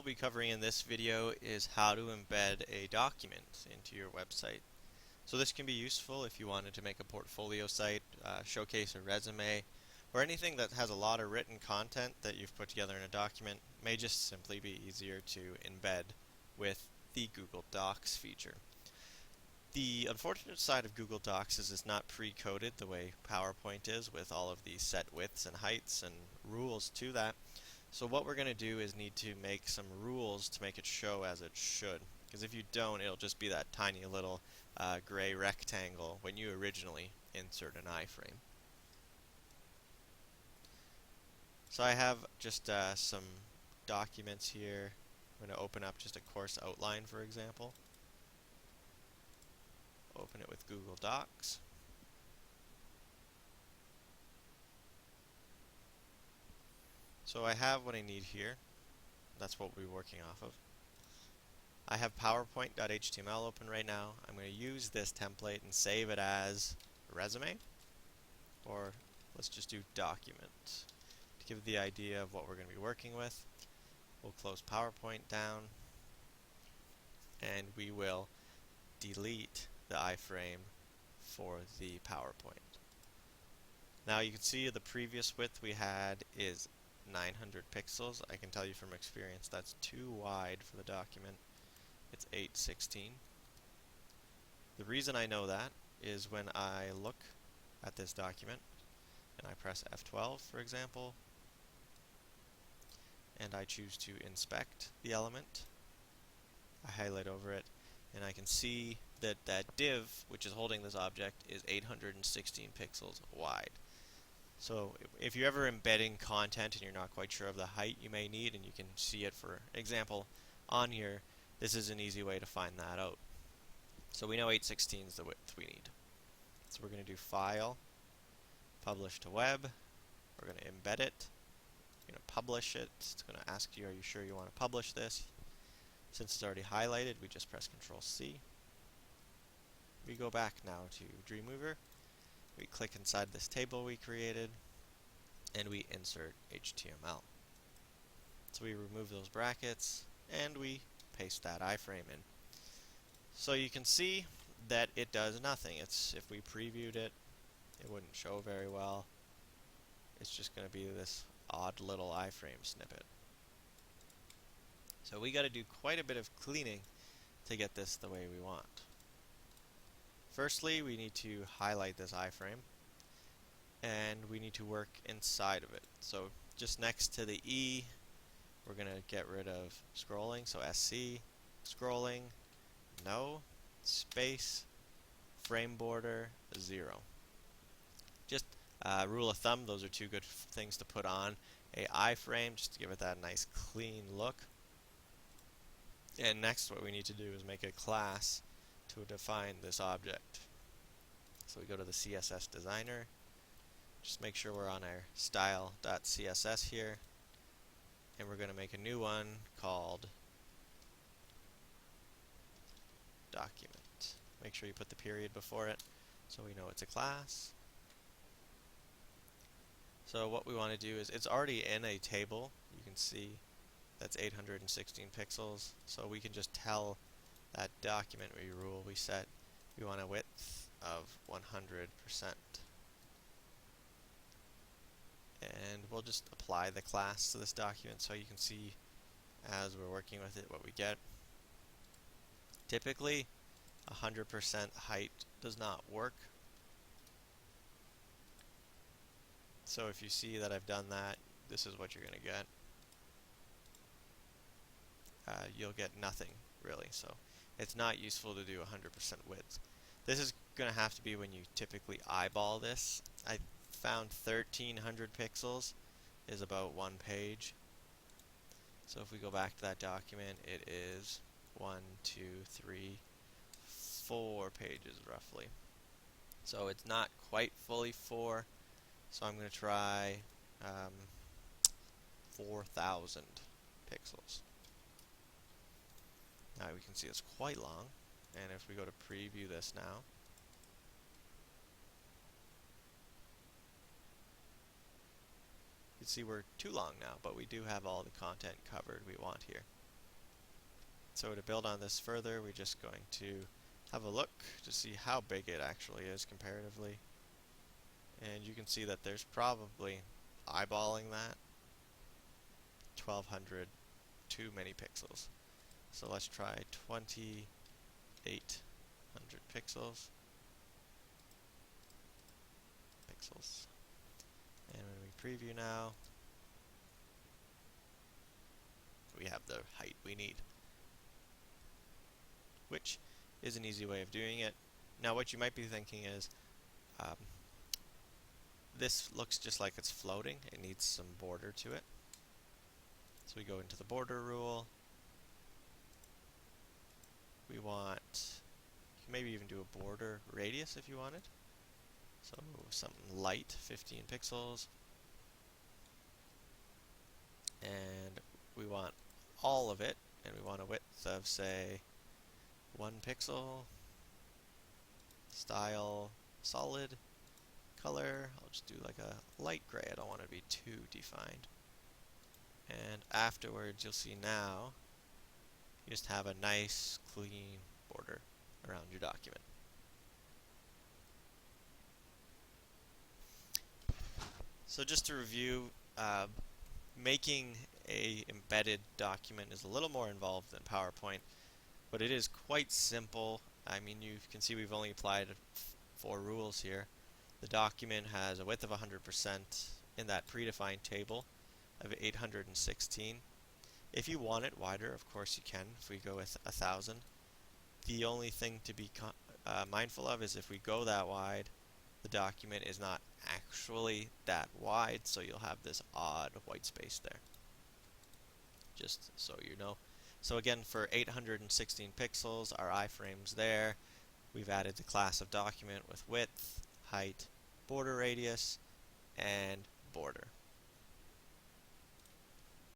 we'll be covering in this video is how to embed a document into your website. So this can be useful if you wanted to make a portfolio site, showcase a resume, or anything that has a lot of written content that you've put together in a document. May just simply be easier to embed with the Google Docs feature. The unfortunate side of Google Docs is it's not pre-coded the way PowerPoint is, with all of the set widths and heights and rules to that. So what we're going to do is need to make some rules to make it show as it should. Because if you don't, it'll just be that tiny little gray rectangle when you originally insert an iframe. So I have just some documents here. I'm going to open up just a course outline, for example. Open it with Google Docs. So I have what I need here. That's what we'll be working off of. I have PowerPoint.html open right now. I'm going to use this template and save it as resume, or let's just do document to give the idea of what we're going to be working with. We'll close PowerPoint down, and we will delete the iframe for the PowerPoint. Now you can see the previous width we had is 900 pixels. I can tell you from experience that's too wide for the document. It's 816. The reason I know that is when I look at this document and I press F12, for example, and I choose to inspect the element, I highlight over it, and I can see that that div, which is holding this object, is 816 pixels wide. So if you're ever embedding content and you're not quite sure of the height you may need, and you can see it, for example, on here, this is an easy way to find that out. So we know 816 is the width we need. So we're going to do File, Publish to Web. We're going to embed it. We're going to publish it. It's going to ask you, are you sure you want to publish this? Since it's already highlighted, we just press Ctrl-C. We go back now to Dreamweaver. We click inside this table we created, and we insert HTML. So we remove those brackets, and we paste that iframe in. So you can see that it does nothing. If we previewed it, it wouldn't show very well. It's just going to be this odd little iframe snippet. So we got to do quite a bit of cleaning to get this the way we want. Firstly, we need to highlight this iframe, and we need to work inside of it. So just next to the E, we're going to get rid of scrolling, so SC, scrolling, no, space, frame border, 0. Just rule of thumb, those are two good things to put on a iframe, just to give it that nice clean look. And next what we need to do is make a class to define this object. So we go to the CSS designer, just make sure we're on our style.css here, and we're going to make a new one called document. Make sure you put the period before it so we know it's a class. So what we want to do is, it's already in a table. You can see that's 816 pixels, so we can just tell that document we set we want a width of 100%. And we'll just apply the class to this document so you can see as we're working with it what we get. Typically 100% height does not work. So if you see that I've done that, this is what you're going to get. You'll get nothing really, so it's not useful to do 100% width. This is going to have to be when you typically eyeball this. I found 1300 pixels is about one page. So if we go back to that document, it is 1, 2, 3, 4 pages roughly. So it's not quite fully 4. So I'm going to try 4000 pixels. Now we can see it's quite long, and if we go to preview this now, you can see we're too long now, but we do have all the content covered we want here. So to build on this further, we're just going to have a look to see how big it actually is comparatively. And you can see that there's probably, eyeballing that, 1200 too many pixels. So let's try 2800 pixels. And when we preview now, we have the height we need, which is an easy way of doing it. Now what you might be thinking is, this looks just like it's floating. It needs some border to it. So we go into the border rule. We want, you can maybe even do a border radius if you wanted. So something light, 15 pixels. And we want all of it, and we want a width of, say, 1 pixel. Style, solid. Color, I'll just do like a light gray. I don't want it to be too defined. And afterwards, you'll see now, you just have a nice, clean border around your document. So just to review, making a embedded document is a little more involved than PowerPoint, but it is quite simple. I mean, you can see we've only applied 4 rules here. The document has a width of 100% in that predefined table of 816. If you want it wider, of course you can. If we go with 1000, the only thing to be mindful of is if we go that wide, the document is not actually that wide, so you'll have this odd white space there. Just so you know. So again, for 816 pixels, our iframe's there. We've added the class of document with width, height, border radius, and border.